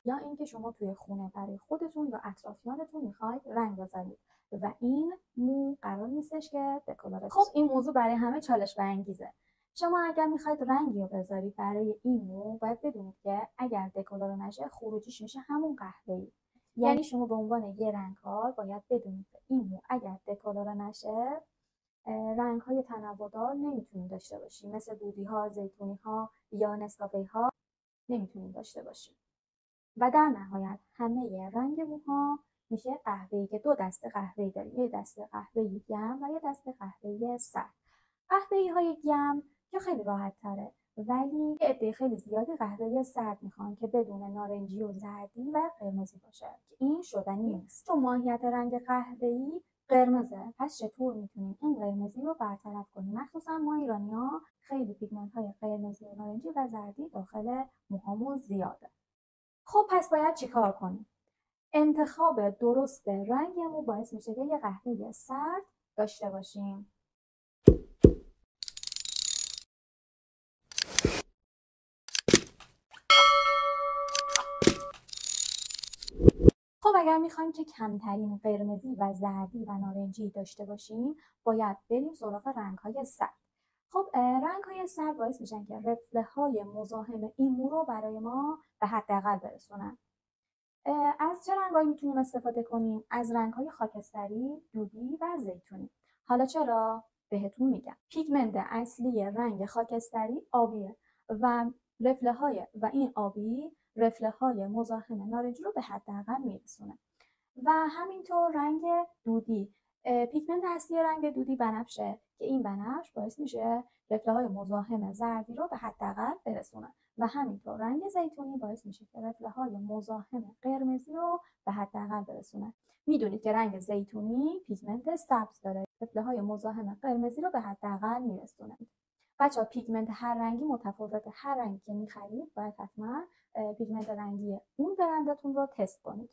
یا اینکه شما توی خونه برای خودتون یا اطرافیانتون میخواید رنگ بزنید و این مو قرار نیستش که دکلاره بشه. خب این موضوع برای همه چالش برانگیزه. شما اگر میخواید رنگی رو بذارید برای این مو، باید بدونید که اگر دکلاره نشه خروجیش میشه همون قهوه‌ای. یعنی شما به عنوان یه رنگکار باید بدونید که این مو اگر دکلاره نشه رنگ‌های تنوع‌دار نمیتونید داشته باشید، مثل دودی‌ها، زیتونی‌ها یا نسکافه‌ها نمیتونید داشته باشید. و در نهایت همه رنگ موها میشه قهوه‌ای که دو دسته قهوه‌ای داریم، یه دسته قهوه‌ای گرم و یه دسته قهوه‌ای سرد. قهوه‌ای‌های گرم که خیلی راحت تره، ولی یه عده خیلی زیادی قهوه سرد میخوان که بدون نارنجی و زردی و قرمزی باشه که این شدنی نیست، چون ماهیت رنگ قهوه‌ای قرمزه. پس چطور میتونیم این قرمزی رو برطرف کنیم؟ مخصوصا ما ایرانی‌ها خیلی پیگمنت‌های قرمزی و نارنجی و زردی داخل موهامون زیاده. خب پس باید چیکار کنیم؟ انتخاب درست رنگ مو باعث میشه که یه قهوه سرد داشته باشیم. خب اگر میخوایم که کمترین قرمزی و زردی و نارنجی داشته باشیم، باید بریم سراغ رنگ‌های سرد. خب رنگ‌های سرد باعث میشن که رفله‌های مزاحم این مو رو برای ما به حداقل برسونن. از چه رنگایی میتونیم استفاده کنیم؟ از رنگ‌های خاکستری، دودی و زیتونی. حالا چرا؟ بهتون میگم. پیگمنت اصلی رنگ خاکستری آبیه و این آبی رفله‌های مزاحم نارنجی رو به حداقل میرسونه. و همینطور رنگ دودی، پیگمنت اصلی رنگ دودی بنفشه که این بنفش باعث میشه رفله‌های مزاحم زردی رو به حداقل برسونه و همینطور رنگ زیتونی باعث میشه که رفله‌های مزاحم قرمزی رو به حداقل برسونه. میدونید که رنگ زیتونی پیگمنت سبز داره، رفله‌های مزاحم قرمزی رو به حداقل میرسونه. بچه‌ها پیگمنت هر رنگی متفاوته، هر رنگی که میخرید باید حتما پیگمنت رنگی اون برندتون رو تست کنید.